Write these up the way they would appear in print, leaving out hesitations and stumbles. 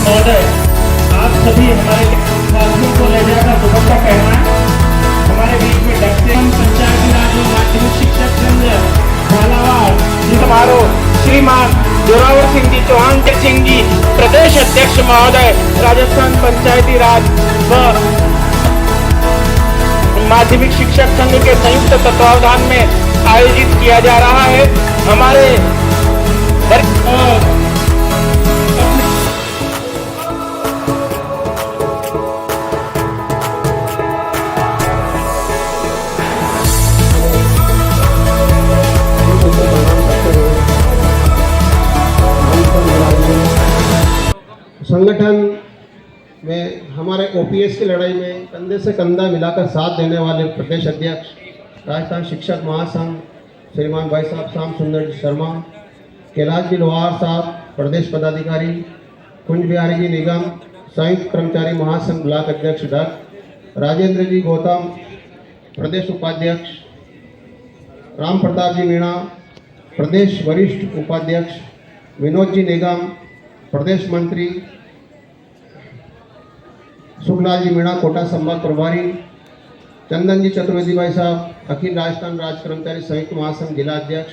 महोदय, आप सभी हमारे साथियों को ले जाकर दुपट्टा पहनाएं। हमारे बीच में डॉक्टर पंचायती राज एवं माध्यमिक शिक्षक संघ झालावाड़ समारोह श्रीमान जोरावर सिंह जी चौहान सिंह जी प्रदेश अध्यक्ष महोदय, राजस्थान पंचायती राज व माध्यमिक शिक्षक संघ के संयुक्त तत्वावधान में आयोजित किया जा रहा है। हमारे संगठन में हमारे ओपीएस की लड़ाई में कंधे से कंधा मिलाकर साथ देने वाले प्रदेश अध्यक्ष राजस्थान शिक्षक महासंघ श्रीमान भाई साहब श्याम सुंदर शर्मा, कैलाश जी लोहार साहब प्रदेश पदाधिकारी, कुंज बिहारी जी निगम संयुक्त कर्मचारी महासंघ ब्लॉक अध्यक्ष डॉ. राजेंद्र जी गौतम प्रदेश उपाध्यक्ष, राम प्रताप जी मीणा प्रदेश वरिष्ठ उपाध्यक्ष, विनोद जी निगम प्रदेश मंत्री, सुखलाल जी मीणा कोटा संभाग प्रभारी, चंदन जी चतुर्वेदी भाई साहब अखिल राजस्थान राज्य कर्मचारी संयुक्त महासंघ जिला अध्यक्ष,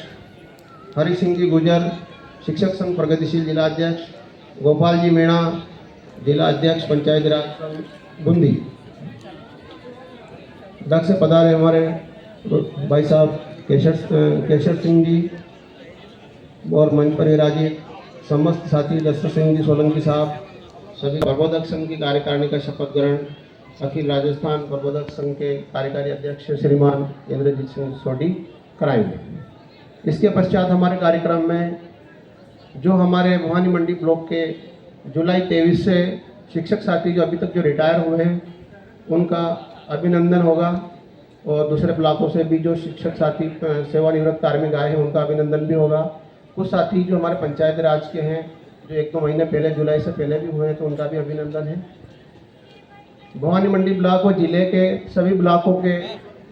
हरि सिंह जी गुजर शिक्षक संघ प्रगतिशील जिला अध्यक्ष, गोपाल जी मीणा जिला अध्यक्ष पंचायती राज संघ बूंदी। दक्ष से पधारे हमारे भाई साहब केशर सिंह जी और मंच पर विराजित समस्त साथी दस्तर सिंह जी सोलंकी साहब, सभी प्रबोधक संघ की कार्यकारिणी का शपथ ग्रहण अखिल राजस्थान प्रबोधक संघ के कार्यकारी अध्यक्ष श्रीमान इंद्रजीत सिंह सोडी कराएंगे। इसके पश्चात हमारे कार्यक्रम में जो हमारे मोहानी मंडी ब्लॉक के जुलाई 23 से शिक्षक साथी जो अभी तक जो रिटायर हुए हैं उनका अभिनंदन होगा और दूसरे ब्लॉकों से भी जो शिक्षक साथी सेवानिवृत्त कार्मिक आए हैं उनका अभिनंदन भी होगा। कुछ साथी जो हमारे पंचायत राज के हैं जो 1-2 महीने पहले जुलाई से पहले भी हुए हैं तो उनका भी अभिनंदन है। भवानी मंडी ब्लॉक व जिले के सभी ब्लॉकों के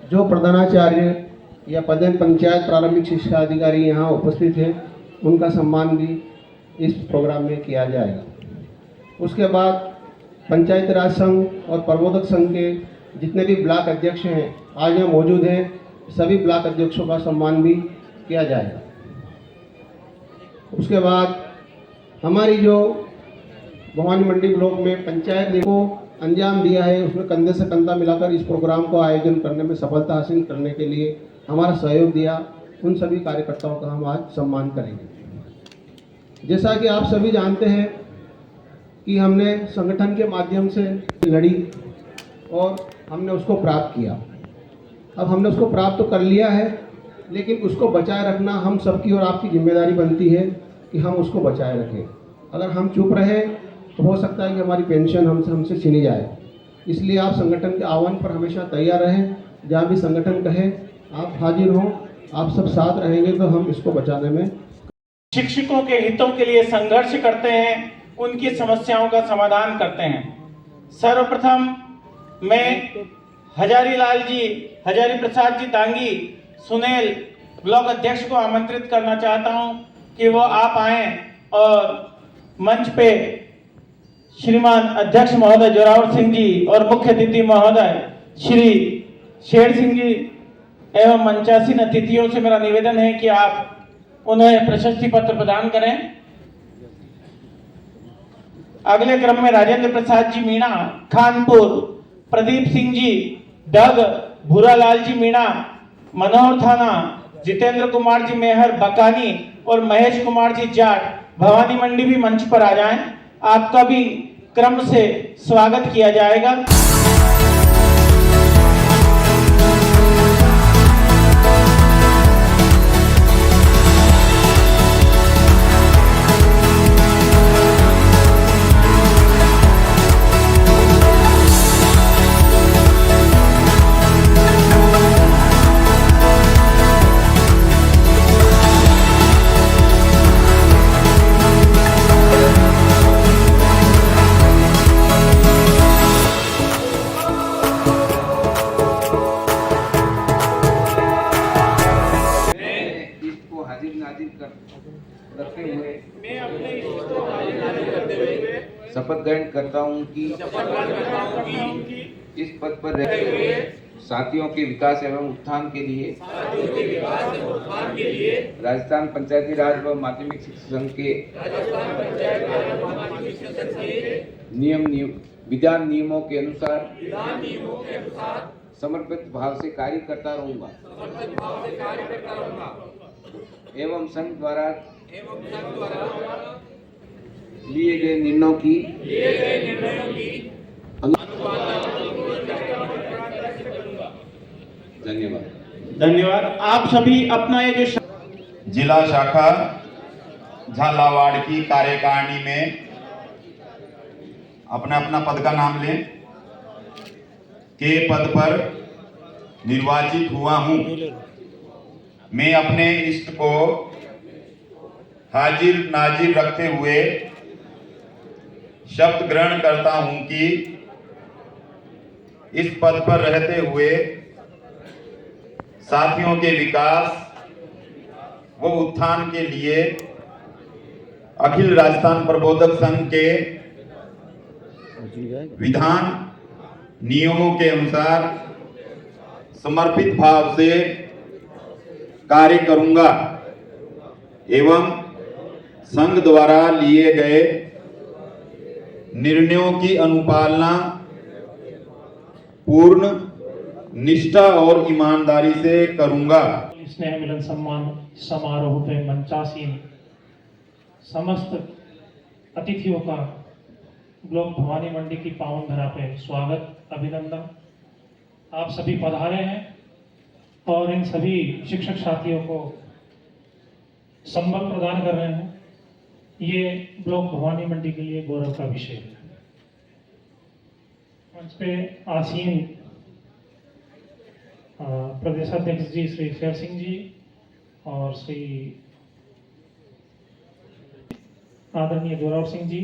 जो प्रधानाचार्य या प्रधान पंचायत प्रारंभिक शिक्षा अधिकारी यहाँ उपस्थित हैं उनका सम्मान भी इस प्रोग्राम में किया जाएगा। उसके बाद पंचायत राज संघ और प्रबोधक संघ के जितने भी ब्लॉक अध्यक्ष हैं आज यहाँ मौजूद हैं, सभी ब्लॉक अध्यक्षों का सम्मान भी किया जाएगा। उसके बाद हमारी जो भवानी मंडी ब्लॉक में पंचायत ने को अंजाम दिया है उसमें कंधे से कंधा मिलाकर इस प्रोग्राम को आयोजन करने में सफलता हासिल करने के लिए हमारा सहयोग दिया, उन सभी कार्यकर्ताओं का हम आज सम्मान करेंगे। जैसा कि आप सभी जानते हैं कि हमने संगठन के माध्यम से लड़ी और हमने उसको प्राप्त किया। अब हमने उसको प्राप्त तो कर लिया है लेकिन उसको बचाए रखना हम सबकी और आपकी जिम्मेदारी बनती है कि हम उसको बचाए रखें। अगर हम चुप रहे तो हो सकता है कि हमारी पेंशन हमसे छीनी जाए। इसलिए आप संगठन के आह्वान पर हमेशा तैयार रहें। जहाँ भी संगठन कहे आप हाजिर हों, आप सब साथ रहेंगे तो हम इसको बचाने में शिक्षकों के हितों के लिए संघर्ष करते हैं, उनकी समस्याओं का समाधान करते हैं। सर्वप्रथम मैं हजारी प्रसाद जी दांगी सुनेल ब्लॉक अध्यक्ष को आमंत्रित करना चाहता हूं कि वो आप आए और मंच पे श्रीमान अध्यक्ष महोदय जोरावर सिंह जी और मुख्य अतिथि महोदय श्री शेर सिंह जी एवं मंचासीन अतिथियों से मेरा निवेदन है कि आप उन्हें प्रशस्ति पत्र प्रदान करें। अगले क्रम में राजेंद्र प्रसाद जी मीणा खानपुर, प्रदीप सिंह जी डग, भूरालाल जी मीणा मनोहर थाना, जितेंद्र कुमार जी मेहर बकानी और महेश कुमार जी जाट भवानी मंडी भी मंच पर आ जाएं। आपका भी क्रम से स्वागत किया जाएगा। करते हुए मैं अपने इष्ट को हाजिर करते हुए शपथ ग्रहण करता हूँ कि इस पद पर रहते हुए साथियों के विकास एवं उत्थान के लिए राजस्थान पंचायती राज व माध्यमिक शिक्षा संघ के विधान नियमों के अनुसार समर्पित भाव से कार्य करता रहूंगा एवं संघ द्वारा लिए गए निर्णयों की धन्यवाद। धन्यवाद। आप सभी अपना ये जो जिला शाखा झालावाड़ की कार्यकारिणी में अपना अपना पद का नाम लें। के पद पर निर्वाचित हुआ हूं, मैं अपने इष्ट को हाजिर नाजिर रखते हुए शपथ ग्रहण करता हूं कि इस पद पर रहते हुए साथियों के विकास व उत्थान के लिए अखिल राजस्थान प्रबोधक संघ के विधान नियमों के अनुसार समर्पित भाव से कार्य करूंगा एवं संघ द्वारा लिए गए निर्णयों की अनुपालना पूर्ण निष्ठा और ईमानदारी से करूंगा। स्नेह मिलन सम्मान समारोह पे मंचासीन समस्त अतिथियों का ब्लॉक भवानी मंडी की पावन धरा पे स्वागत अभिनंदन। आप सभी पधारे हैं और इन सभी शिक्षक साथियों को संबल प्रदान कर रहे हैं। ये ब्लॉक भवानी मंडी के लिए गौरव का विषय है। मंच पे आसीन प्रदेशाध्यक्ष जी श्री शेर सिंह जी और श्री आदरणीय जोरावर सिंह जी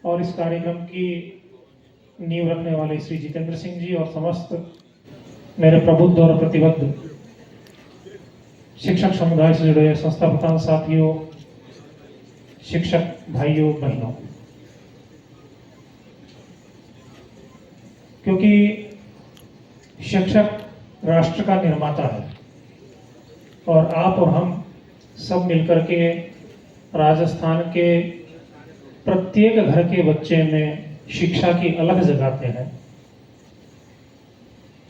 और इस कार्यक्रम की नींव रखने वाले श्री जितेंद्र सिंह जी और समस्त मेरे प्रबुद्ध और प्रतिबद्ध शिक्षक समुदाय से जुड़े संस्था प्रधान साथियों, शिक्षक भाइयों बहनों, क्योंकि शिक्षक राष्ट्र का निर्माता है और आप और हम सब मिलकर के राजस्थान के प्रत्येक घर के बच्चे में शिक्षा की अलग जगाते हैं।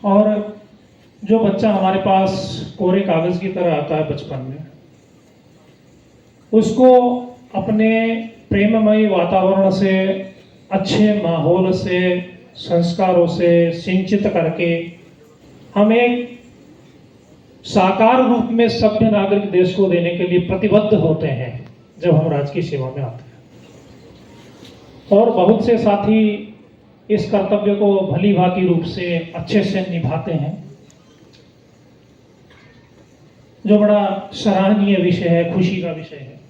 और जो बच्चा हमारे पास कोरे कागज की तरह आता है बचपन में, उसको अपने प्रेममयी वातावरण से, अच्छे माहौल से, संस्कारों से सिंचित करके हम एक साकार रूप में सभ्य नागरिक देश को देने के लिए प्रतिबद्ध होते हैं जब हम राजकीय सेवा में आते हैं। और बहुत से साथी इस कर्तव्य को भली भांति रूप से अच्छे से निभाते हैं, जो बड़ा सराहनीय विषय है, खुशी का विषय है।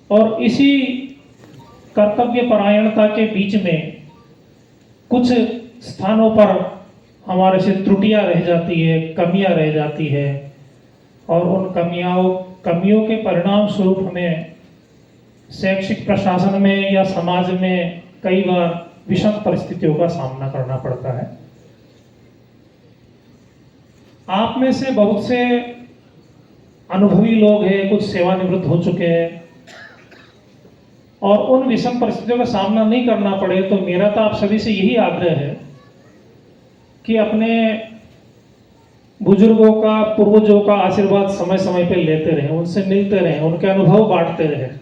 और इसी कर्तव्य परायणता के बीच में कुछ स्थानों पर हमारे से त्रुटियां रह जाती है, कमियां रह जाती है और उन कमियों के परिणाम स्वरूप हमें शैक्षिक प्रशासन में या समाज में कई बार विषम परिस्थितियों का सामना करना पड़ता है। आप में से बहुत से अनुभवी लोग हैं, कुछ सेवानिवृत्त हो चुके हैं और उन विषम परिस्थितियों का सामना नहीं करना पड़े तो मेरा तो आप सभी से यही आग्रह है कि अपने बुजुर्गों का, पूर्वजों का आशीर्वाद समय समय पे लेते रहें, उनसे मिलते रहें, उनके अनुभव बांटते रहें।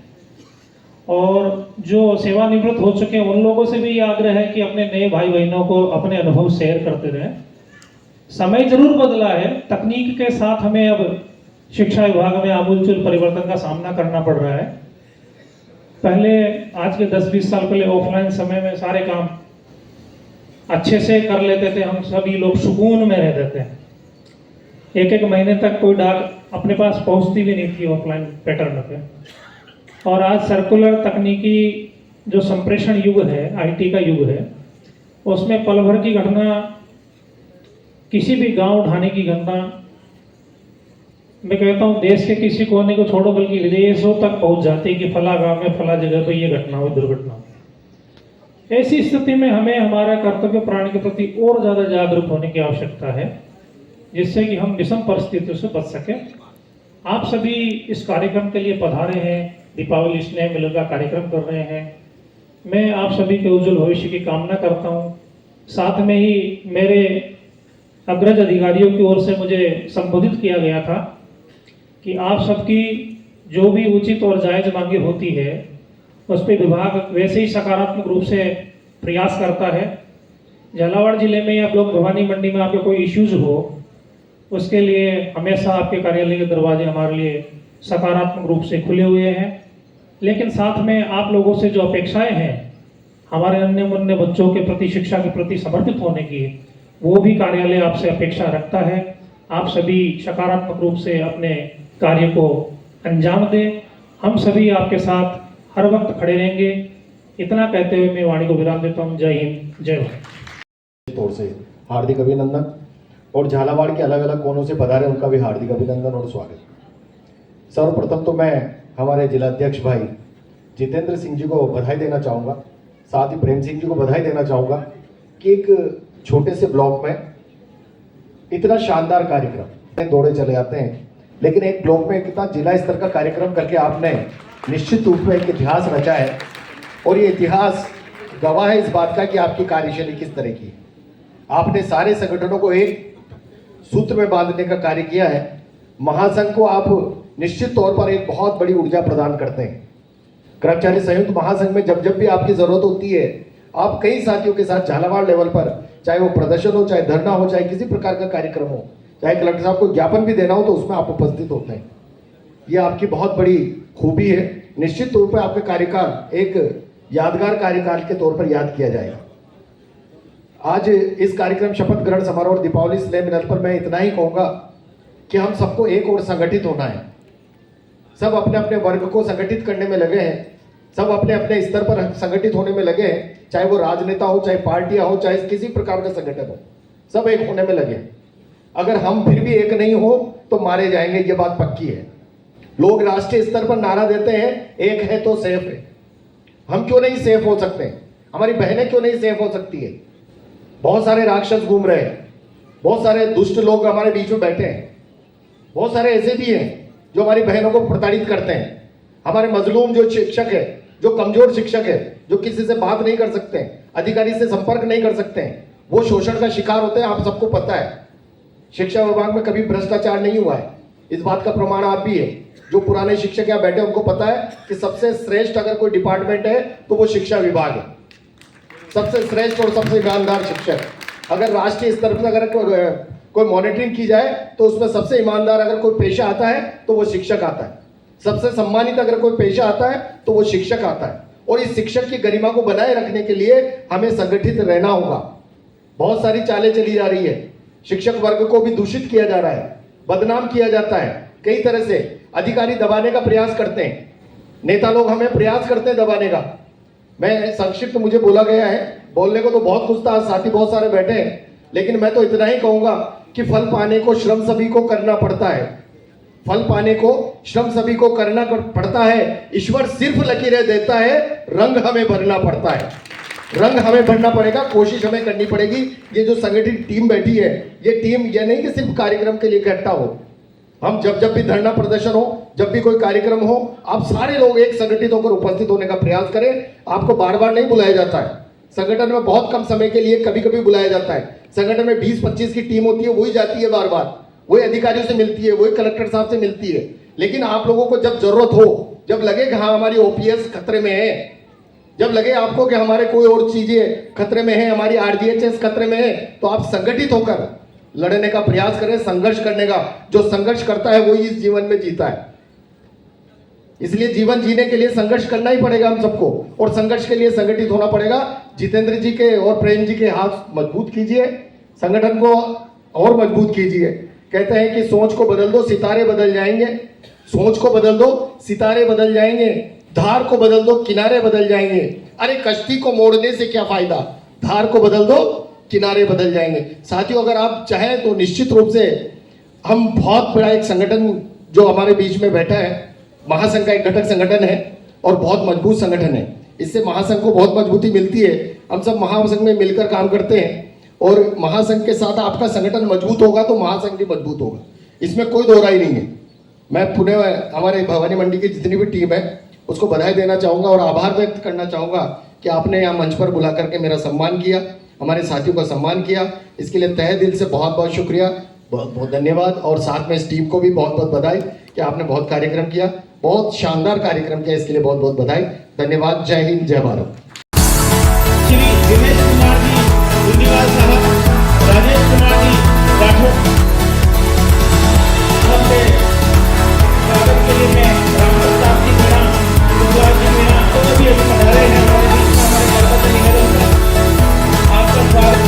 और जो सेवानिवृत्त हो चुके हैं उन लोगों से भी ये आग्रह है कि अपने नए भाई बहनों को अपने अनुभव शेयर करते रहें। समय जरूर बदला है, तकनीक के साथ हमें अब शिक्षा विभाग में आमूलचूल परिवर्तन का सामना करना पड़ रहा है। पहले आज के 10-20 साल पहले ऑफलाइन समय में सारे काम अच्छे से कर लेते थे, हम सभी लोग सुकून में रहते थे। एक महीने तक कोई डाक अपने पास पहुंचती भी नहीं थी ऑफलाइन पैटर्न पे। और आज सर्कुलर तकनीकी जो संप्रेषण युग है, आईटी का युग है, उसमें पल भर की घटना, किसी भी गांव ढाने की घटना मैं कहता हूँ देश के किसी कोने को छोड़ो बल्कि विदेशों तक पहुंच जाती है कि फला गांव में फला जगह पर ये घटना हुई, दुर्घटना हुई। ऐसी स्थिति में हमें हमारा कर्तव्य प्राणी के प्रति और ज्यादा जागरूक होने की आवश्यकता है, जिससे कि हम विषम परिस्थितियों से बच सके। आप सभी इस कार्यक्रम के लिए पधारे हैं, दीपावली स्नेह मिलन का कार्यक्रम कर रहे हैं। मैं आप सभी के उज्जवल भविष्य की कामना करता हूँ। साथ में ही मेरे अग्रज अधिकारियों की ओर से मुझे संबोधित किया गया था कि आप सबकी जो भी उचित और जायज मांगे होती है उस पर विभाग वैसे ही सकारात्मक रूप से प्रयास करता है। झालावाड़ जिले में या ब्लॉक भवानी मंडी में आपके कोई इश्यूज हो, उसके लिए हमेशा आपके कार्यालय के दरवाजे हमारे लिए सकारात्मक रूप से खुले हुए हैं। लेकिन साथ में आप लोगों से जो अपेक्षाएं हैं हमारे अन्य मुन्ने बच्चों के प्रति, शिक्षा के प्रति समर्पित होने की, वो भी कार्यालय आपसे अपेक्षा रखता है। आप सभी सकारात्मक रूप से अपने कार्य को अंजाम दें। हम सभी आपके साथ हर वक्त खड़े रहेंगे। इतना कहते हुए मैं वाणी को विराम देता हूँ। जय हिंद, जय भारत। तौर से हार्दिक अभिनंदन और झालावाड़ के अलग अलग कोनों से पधारे उनका भी हार्दिक अभिनंदन और स्वागत। सर्वप्रथम तो मैं हमारे जिलाध्यक्ष भाई जितेंद्र सिंह जी को बधाई देना चाहूँगा, साथ ही प्रेम सिंह जी को बधाई देना चाहूँगा कि एक छोटे से ब्लॉक में इतना शानदार कार्यक्रम, दौड़े चले आते हैं, लेकिन एक ब्लॉक में इतना जिला स्तर का कार्यक्रम करके आपने निश्चित रूप में एक इतिहास रचा है। और ये इतिहास गवाह है इस बात का कि आपकी कार्यशैली किस तरह की है। आपने सारे संगठनों को एक सूत्र में बांधने का कार्य किया है। महासंघ को आप निश्चित तौर पर एक बहुत बड़ी ऊर्जा प्रदान करते हैं। कर्मचारी संयुक्त महासंघ में जब जब भी आपकी जरूरत होती है, आप कई साथियों के साथ झालावाड़ लेवल पर, चाहे वो प्रदर्शन हो, चाहे धरना हो, चाहे किसी प्रकार का कार्यक्रम हो, चाहे कलेक्टर साहब को ज्ञापन भी देना हो, तो उसमें आप उपस्थित होते हैं। ये आपकी बहुत बड़ी खूबी है। निश्चित तौर पर आपके कार्यकाल एक यादगार कार्यकाल के तौर पर याद किया जाएगा। आज इस कार्यक्रम शपथ ग्रहण समारोह और दीपावली स्नेह मिलन पर मैं इतना ही कहूँगा कि हम सबको एक और संगठित होना है। सब अपने अपने वर्ग को संगठित करने में लगे हैं, सब अपने अपने स्तर पर संगठित होने में लगे हैं, चाहे वो राजनेता हो, चाहे पार्टियां हो, चाहे किसी प्रकार का संगठन हो, सब एक होने में लगे हैं। अगर हम फिर भी एक नहीं हो तो मारे जाएंगे, ये बात पक्की है। लोग राष्ट्रीय स्तर पर नारा देते हैं एक है तो सेफ है। हम क्यों नहीं सेफ हो सकते? हमारी बहनें क्यों नहीं सेफ हो सकती है? बहुत सारे राक्षस घूम रहे हैं, बहुत सारे दुष्ट लोग हमारे बीच में बैठे हैं, बहुत सारे ऐसे भी हैं जो हमारी बहनों को प्रताड़ित करते हैं। हमारे मजलूम जो शिक्षक है, जो कमजोर शिक्षक है, जो किसी से बात नहीं कर सकते हैं, अधिकारी से संपर्क नहीं कर सकते हैं, वो शोषण का शिकार होते हैं। आप सबको पता है शिक्षा विभाग में कभी भ्रष्टाचार नहीं हुआ है, इस बात का प्रमाण आप भी है। जो पुराने शिक्षक यहाँ बैठे उनको पता है कि सबसे श्रेष्ठ अगर कोई डिपार्टमेंट है तो वो शिक्षा विभाग है। सबसे श्रेष्ठ और सबसे ईमानदार शिक्षक, अगर राष्ट्रीय स्तर पर अगर कोई मॉनिटरिंग की जाए तो उसमें सबसे ईमानदार अगर कोई पेशा आता है तो वो शिक्षक आता है। सबसे सम्मानित अगर कोई पेशा आता है तो वो शिक्षक आता है। और इस शिक्षक की गरिमा को बनाए रखने के लिए हमें संगठित रहना होगा। बहुत सारी चालें चली जा रही है, शिक्षक वर्ग को भी दूषित किया जा रहा है, बदनाम किया जाता है, कई तरह से अधिकारी दबाने का प्रयास करते हैं, नेता लोग हमें प्रयास करते हैं दबाने का। मैं संक्षिप्त मुझे बोला गया है, बोलने को तो बहुत कुछ था, साथी बहुत सारे बैठे हैं, लेकिन मैं तो इतना ही कहूंगा कि फल पाने को श्रम सभी को करना पड़ता है। फल पाने को श्रम सभी को करना पड़ता है। ईश्वर सिर्फ लकीरें देता है, रंग हमें भरना पड़ता है। रंग हमें भरना पड़ेगा, कोशिश हमें करनी पड़ेगी। ये जो संगठित टीम बैठी है, ये टीम ये नहीं कि सिर्फ कार्यक्रम के लिए इकट्ठा हो। हम जब भी धरना प्रदर्शन हो, जब भी कोई कार्यक्रम हो, आप सारे लोग एक संगठित होकर उपस्थित होने का प्रयास करें। आपको बार बार नहीं बुलाया जाता है, संगठन में बहुत कम समय के लिए कभी कभी बुलाया जाता है। संगठन में 20-25 की टीम होती है, वही जाती है बार बार, वही अधिकारियों से मिलती है, वही कलेक्टर साहब से मिलती है। लेकिन आप लोगों को जब जरूरत हो, जब लगे कि हाँ हमारी ओपीएस खतरे में है, जब लगे आपको कि हमारे कोई और चीजें खतरे में है, हमारी आरडीएचएस खतरे में है, तो आप संगठित होकर लड़ने का प्रयास करें, संघर्ष करने का। जो संघर्ष करता है वही इस जीवन में जीता है। इसलिए जीवन जीने के लिए संघर्ष करना ही पड़ेगा हम सबको, और संघर्ष के लिए संगठित होना पड़ेगा। जितेंद्र जी के और प्रेम जी के हाथ मजबूत कीजिए, संगठन को और मजबूत कीजिए। कहते हैं कि सोच को बदल दो सितारे बदल जाएंगे, सोच को बदल दो सितारे बदल जाएंगे, धार को बदल दो किनारे बदल जाएंगे। अरे कश्ती को मोड़ने से क्या फायदा, धार को बदल दो किनारे बदल जाएंगे। साथियों, अगर आप चाहें तो निश्चित रूप से हम बहुत बड़ा एक संगठन जो हमारे बीच में बैठा है, महासंघ का एक घटक संगठन है और बहुत मजबूत संगठन है। इससे महासंघ को बहुत मजबूती मिलती है। हम सब महासंघ में मिलकर काम करते हैं और महासंघ के साथ आपका संगठन मजबूत होगा तो महासंघ भी मजबूत होगा, इसमें कोई दो राय नहीं है। मैं पुणे हमारे भवानी मंडी की जितनी भी टीम है उसको बधाई देना चाहूँगा और आभार व्यक्त करना चाहूँगा कि आपने यहाँ मंच पर बुला करके मेरा सम्मान किया, हमारे साथियों का सम्मान किया। इसके लिए तहे दिल से बहुत बहुत शुक्रिया, बहुत बहुत धन्यवाद। और साथ में इस टीम को भी बहुत बहुत बधाई कि आपने बहुत कार्यक्रम किया, बहुत शानदार कार्यक्रम किया, इसके लिए बहुत बहुत बधाई, धन्यवाद। जय हिंद, जय भारत। श्री दिनेश कुमार जी गुंडीवाल साहब, राजेश कुमार जी राठौर सबसे स्वागत के लिए मैं राम प्रताप जी मीणा, गुरुद्वार जी मीणा तो भी अभी पधारे हैं हमारे बीच में, हमारे गणपति निवेदन का आपका स्वागत।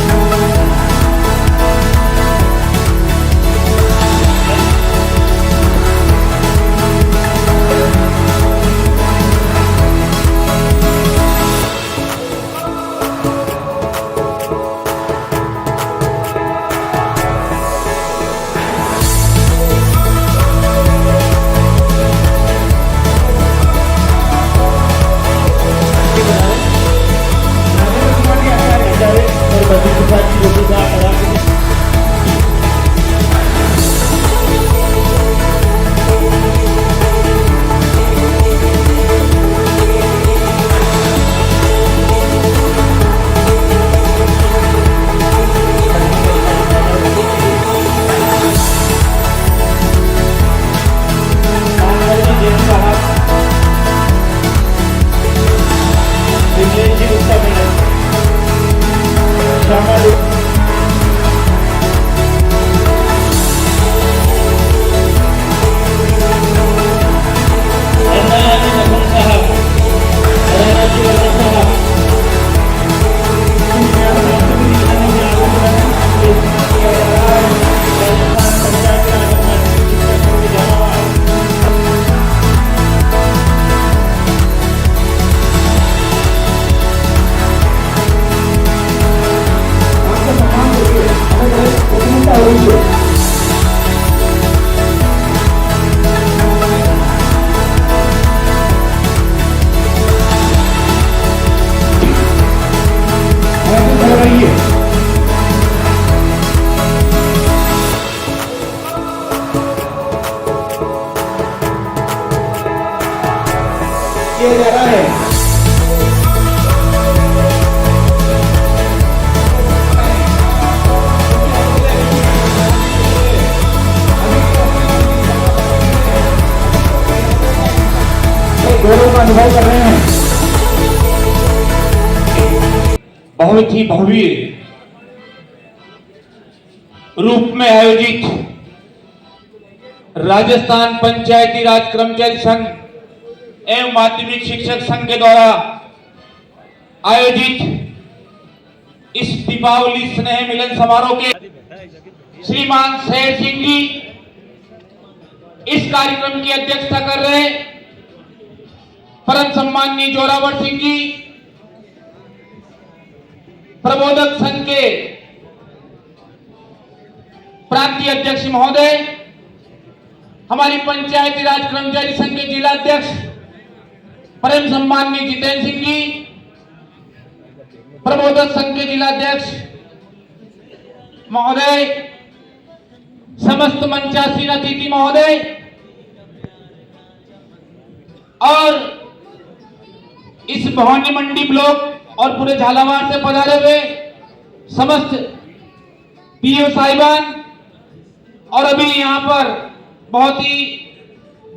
किया जा रहा है। गौरव का अनुभव कर रहे हैं। बहुत ही भव्य रूप में आयोजित राजस्थान पंचायती राज कर्मचारी संघ एवं माध्यमिक शिक्षक संघ के द्वारा आयोजित इस दीपावली स्नेह मिलन समारोह के श्रीमान शेर सिंह जी इस कार्यक्रम की अध्यक्षता कर रहे, परम सम्माननीय जोरावर सिंह जी प्रबोधक संघ के प्रांतीय अध्यक्ष महोदय, हमारी पंचायती राज कर्मचारी संघ के जिला अध्यक्ष परम सम्माननीय जितेंद्र सिंह जी, प्रबोधक संघ के जिला अध्यक्ष महोदय, समस्त मंचासीन अतिथि महोदय और इस भवानी मंडी ब्लॉक और पूरे झालावाड़ से पधारे हुए समस्त पीओ साहिबान और अभी यहाँ पर बहुत ही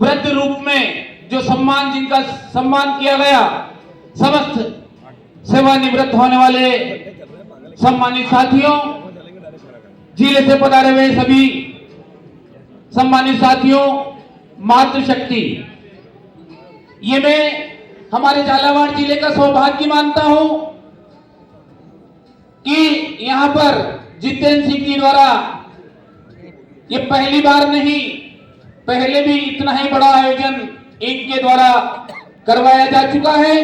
वृद्ध रूप में जो सम्मान जिनका सम्मान किया गया, समस्त सेवानिवृत्त होने वाले सम्मानित साथियों, जिले से पधारे हुए सभी सम्मानित साथियों, मातृशक्ति, ये मैं हमारे झालावाड़ जिले का सौभाग्य मानता हूं कि यहां पर जितेंद्र सिंह जी द्वारा ये पहली बार नहीं, पहले भी इतना ही बड़ा आयोजन इनके द्वारा करवाया जा चुका है